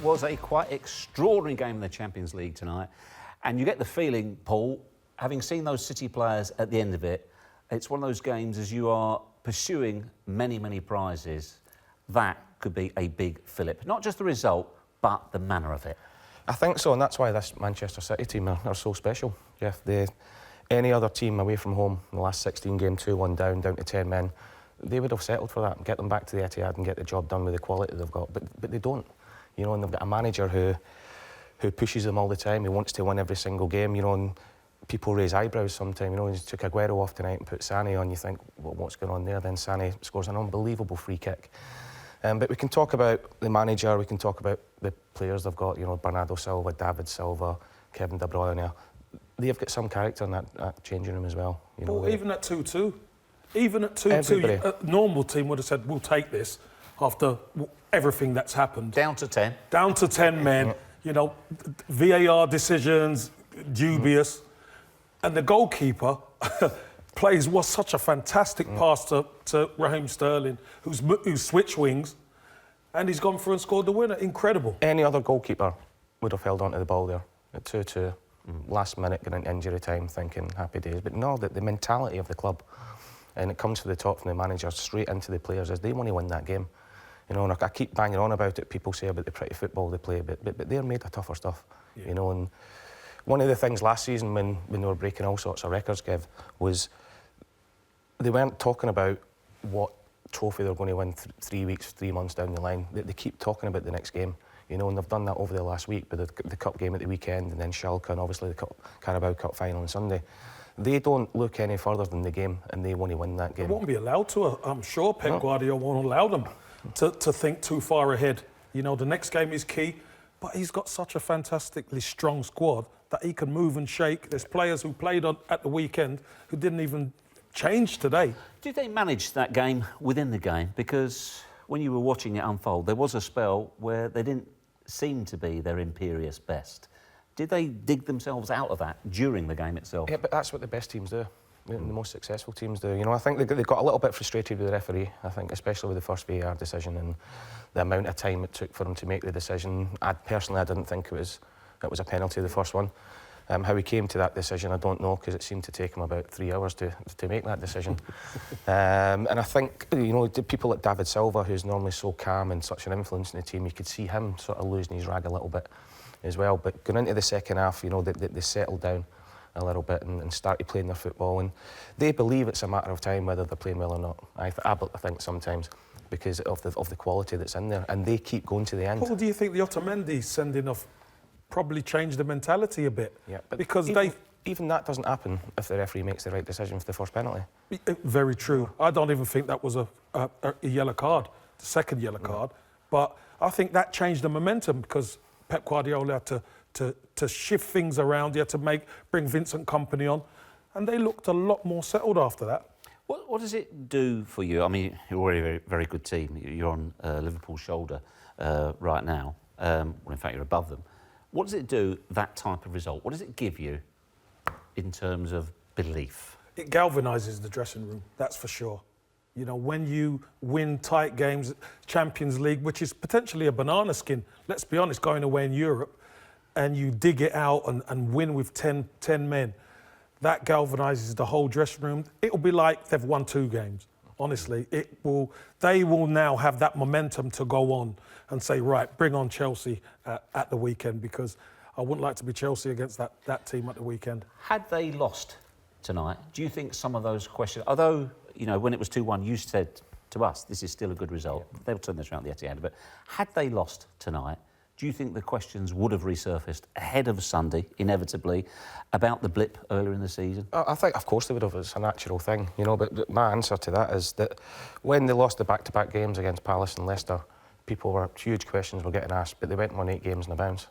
was a quite extraordinary game in the Champions League tonight. And you get the feeling, Paul, having seen those City players at the end of it, it's one of those games as you are pursuing many, many prizes, that could be a big fillip. Not just the result, but the manner of it. I think so, and that's why this Manchester City team are so special, Jeff. Any other team away from home in the last 16 games, 2-1 down to 10 men, they would have settled for that and get them back to the Etihad and get the job done with the quality they've got. But they don't, you know, and they've got a manager who pushes them all the time. He wants to win every single game, you know, and people raise eyebrows sometimes. You know, he took Aguero off tonight and put Sané on. You think, well, what's going on there? Then Sané scores an unbelievable free kick. But we can talk about the manager, we can talk about the players they've got, you know, Bernardo Silva, David Silva, Kevin De Bruyne. They've got some character in that changing room as well. You know, well, even at 2-2, a normal team would have said, we'll take this after everything that's happened. Down to 10. Down to 10 men, you know, VAR decisions, dubious. And the goalkeeper was such a fantastic pass to Raheem Sterling, who's switched wings, and he's gone through and scored the winner. Incredible. Any other goalkeeper would have held onto the ball there at 2-2. Last minute, getting into injury time, thinking happy days. But no, the mentality of the club, and it comes from the top, from the manager straight into the players, is they want to win that game. You know, and I keep banging on about it. People say about the pretty football they play, but they're made of tougher stuff. Yeah. You know, and one of the things last season when they were breaking all sorts of records, Kev, was they weren't talking about what trophy they're going to win 3 weeks, 3 months down the line. They keep talking about the next game. You know, and they've done that over the last week with the cup game at the weekend, and then Schalke, and obviously the Carabao Cup final on Sunday. They don't look any further than the game, and they want to win that game. They won't be allowed to. I'm sure Pep Guardiola won't allow them to think too far ahead. You know, the next game is key, but he's got such a fantastically strong squad that he can move and shake. There's players who played at the weekend who didn't even change today. Did they manage that game within the game? Because when you were watching it unfold, there was a spell where they didn't seem to be their imperious best. Did they dig themselves out of that during the game itself? Yeah, but that's what the best teams do. The most successful teams do. You know, I think they got a little bit frustrated with the referee. I think, especially with the first VAR decision and the amount of time it took for him to make the decision. I didn't think it was a penalty, the first one. How he came to that decision, I don't know, because it seemed to take him about 3 hours to make that decision. And I think, you know, the people like David Silva, who's normally so calm and such an influence in the team, you could see him sort of losing his rag a little bit as well. But going into the second half, you know, they settled down a little bit and started playing their football. And they believe it's a matter of time whether they're playing well or not. I think sometimes, because of the quality that's in there, and they keep going to the end. Paul, do you think the Otamendi sending off probably changed the mentality a bit? Yeah, but because even that doesn't happen if the referee makes the right decision for the first penalty. Very true. I don't even think that was a yellow card, the second yellow card. But I think that changed the momentum because Pep Guardiola had to shift things around. He had to bring Vincent Kompany on, and they looked a lot more settled after that. What does it do for you? I mean, you're already a very, very good team. You're on Liverpool's shoulder right now. Well, in fact, you're above them. What does it do, that type of result? What does it give you in terms of belief? It galvanises the dressing room, that's for sure. You know, when you win tight games, Champions League, which is potentially a banana skin, let's be honest, going away in Europe, and you dig it out and win with 10 men, that galvanises the whole dressing room. It'll be like they've won 2 games. Honestly, they will now have that momentum to go on and say, right, bring on Chelsea at the weekend, because I wouldn't like to be Chelsea against that team at the weekend. Had they lost tonight, do you think some of those questions, although, you know, when it was 2-1, you said to us, this is still a good result. Yeah. They'll turn this around at the Etihad, but had they lost tonight, do you think the questions would have resurfaced ahead of Sunday, inevitably, about the blip earlier in the season? I think, of course, they would have. It's a natural thing, you know. But my answer to that is that when they lost the back-to-back games against Palace and Leicester, huge questions were getting asked, but they went and won 8 games in a bounce.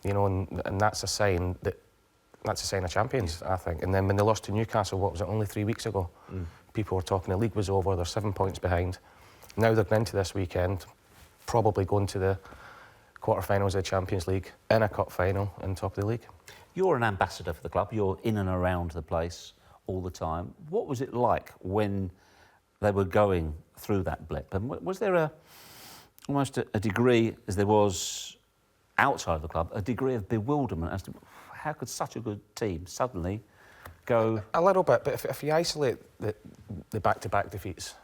You know, and that's a sign of champions, I think. And then when they lost to Newcastle, what was it, only 3 weeks ago? People were talking the league was over, they're 7 points behind. Now they're going into this weekend, probably going to the quarter-finals of the Champions League, in a cup final, and top of the league. You're an ambassador for the club. You're in and around the place all the time. What was it like when they were going through that blip? And was there almost a degree, as there was outside of the club, a degree of bewilderment as to how could such a good team suddenly go... A little bit, but if you isolate the back-to-back defeats,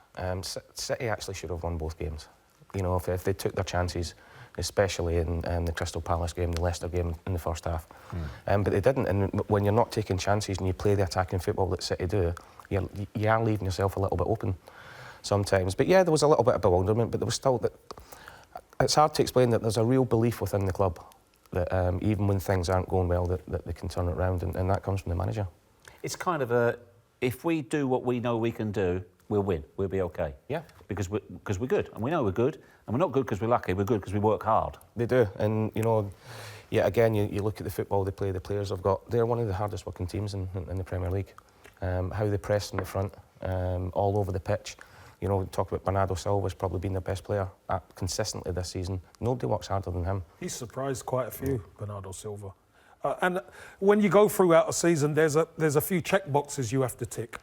City actually should have won both games. You know, if they took their chances, especially in the Crystal Palace game, the Leicester game in the first half. But they didn't, and when you're not taking chances and you play the attacking football that City do, you are leaving yourself a little bit open sometimes. But yeah, there was a little bit of bewilderment, but there was still... It's hard to explain that there's a real belief within the club that even when things aren't going well, that they can turn it around, and that comes from the manager. It's kind of a, if we do what we know we can do, we'll win. We'll be okay. Yeah. Because we're good, and we know we're good, and we're not good because we're lucky. We're good because we work hard. They do, and you know, yeah. Again, you look at the football they play. The players have got. They're one of the hardest working teams in the Premier League. How they press in the front, all over the pitch. You know, talk about Bernardo Silva's probably been their best player consistently this season. Nobody works harder than him. He's surprised quite a few, Bernardo Silva. And when you go throughout a season, there's a few check boxes you have to tick.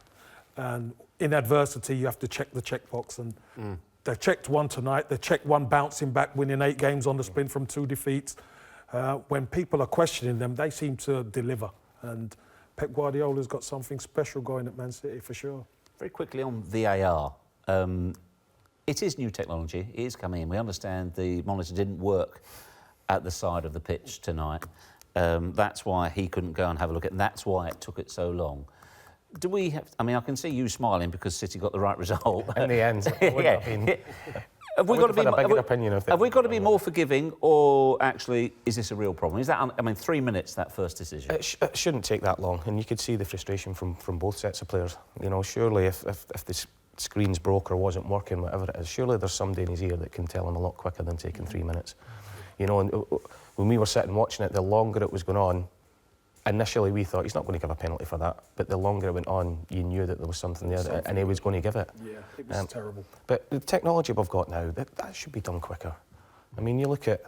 And in adversity, you have to check the check box. And they checked one tonight. They checked one bouncing back, winning 8 games on the spin from 2 defeats. When people are questioning them, they seem to deliver. And Pep Guardiola's got something special going at Man City, for sure. Very quickly on VAR. It is new technology. It is coming in. We understand the monitor didn't work at the side of the pitch tonight. That's why he couldn't go and have a look at it. And that's why it took it so long. Do we have... I mean, I can see you smiling because City got the right result. In the end. Have we got to be more forgiving, or actually is this a real problem? Is that... I mean, 3 minutes, that first decision. It shouldn't take that long, and you could see the frustration from both sets of players. You know, surely if the screen's broke or wasn't working, whatever it is, surely there's somebody in his ear that can tell him a lot quicker than taking 3 minutes. You know, and when we were sitting watching it, the longer it was going on, initially we thought he's not going to give a penalty for that, but the longer it went on, you knew that there was something there, and he was going to give it. Yeah, it was terrible. But the technology we've got now, that should be done quicker. I mean, you look at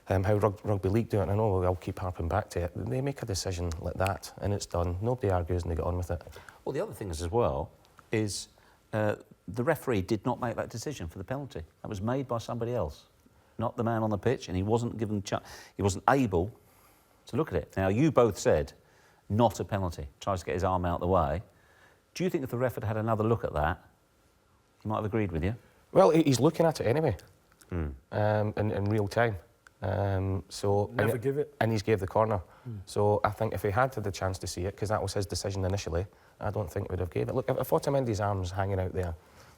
how Rugby League do it, and I know I'll keep harping back to it, they make a decision like that, and it's done. Nobody argues and they get on with it. Well, the other thing is, as well, is the referee did not make that decision for the penalty. That was made by somebody else, not the man on the pitch, and he wasn't given he wasn't able to look at it. Now, you both said not a penalty. Tries to get his arm out of the way. Do you think if the ref had another look at that, he might have agreed with you? Well, he's looking at it anyway, in real time. So never give it. And he's gave the corner. So I think if he had the chance to see it, because that was his decision initially, I don't think he would have gave it. Look, if Otamendi's arm's hanging out there,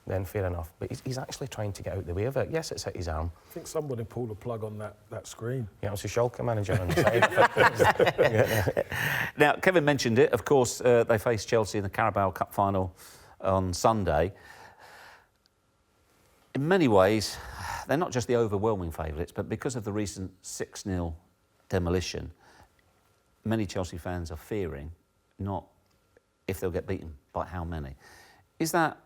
then fair enough. But he's actually trying to get out the way of it. Yes, it's hit his arm. I think somebody pulled a plug on that screen. Yeah, it was the Schalke manager on the side. Now, Kevin mentioned it. Of course, they face Chelsea in the Carabao Cup final on Sunday. In many ways, they're not just the overwhelming favourites, but because of the recent 6-0 demolition, many Chelsea fans are fearing not if they'll get beaten, but how many. Is that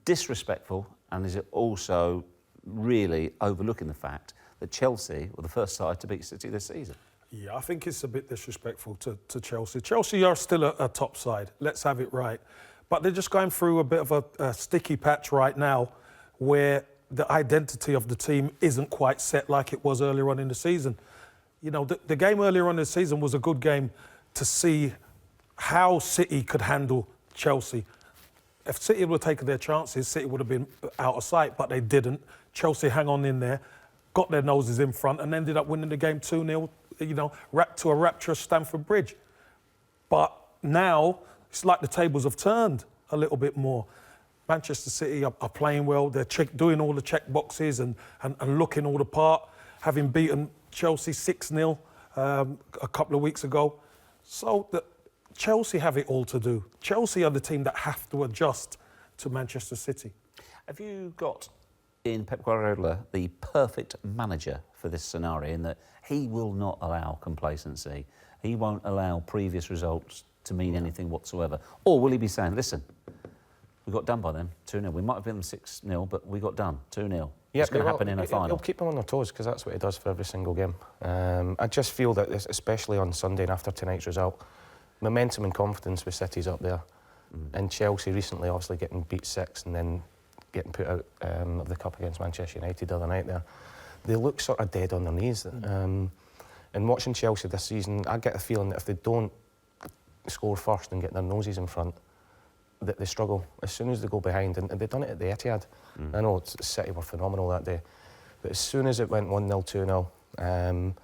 disrespectful, and is it also really overlooking the fact that Chelsea were the first side to beat City this season? Yeah, I think it's a bit disrespectful to Chelsea. Chelsea are still a top side, let's have it right. But they're just going through a bit of a sticky patch right now where the identity of the team isn't quite set like it was earlier on in the season. You know, the game earlier on in the season was a good game to see how City could handle Chelsea. If City would have taken their chances, City would have been out of sight, but they didn't. Chelsea hang on in there, got their noses in front, and ended up winning the game 2-0, you know, to a rapturous Stamford Bridge. But now, it's like the tables have turned a little bit more. Manchester City are playing well, they're doing all the check boxes and looking all the part, having beaten Chelsea 6-0 a couple of weeks ago. So Chelsea have it all to do. Chelsea are the team that have to adjust to Manchester City. Have you got in Pep Guardiola the perfect manager for this scenario, in that he will not allow complacency, he won't allow previous results to mean anything whatsoever? Or will he be saying, listen, we got done by them, 2-0. We might have been them 6-0, but we got done, 2-0. Yeah, it's going to happen in a final. He'll keep them on their toes, because that's what he does for every single game. I just feel that, especially on Sunday and after tonight's result, momentum and confidence with City's up there. And Chelsea recently obviously getting beat 6 and then getting put out of the cup against Manchester United the other night there. They look sort of dead on their knees. And watching Chelsea this season, I get the feeling that if they don't score first and get their noses in front, that they struggle as soon as they go behind. And they've done it at the Etihad. I know City were phenomenal that day, but as soon as it went 1-0, 2-0, 3-0,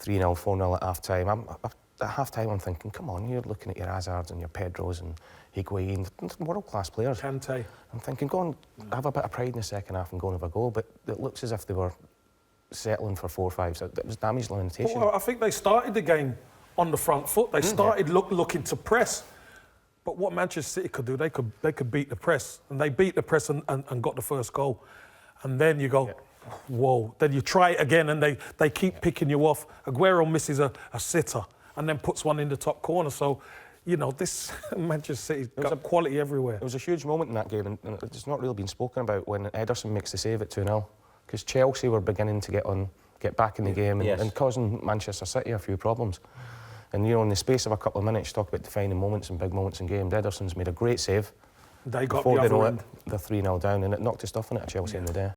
4-0 at half-time, at half-time I'm thinking, come on, you're looking at your Hazards and your Pedros and Higuain, world-class players. Kante. I'm thinking, go and have a bit of pride in the second half and go and have a goal, but it looks as if they were settling for 4-5, so it was damage limitation. Well, I think they started the game on the front foot. They started looking to press. But what Manchester City could do, they could beat the press. And they beat the press and got the first goal. And then you go, whoa. Then you try it again and they keep picking you off. Aguero misses a sitter and then puts one in the top corner. So, you know, this Manchester City's got quality everywhere. It was a huge moment in that game, and it's not really been spoken about when Ederson makes the save at 2-0. Because Chelsea were beginning to get back in the game and causing Manchester City a few problems. And, you know, in the space of a couple of minutes, talk about defining moments and big moments in games, Ederson's made a great save. They got before the they know other it, end. they're 3-0 down, and it knocked the stuffing out of Chelsea in the day.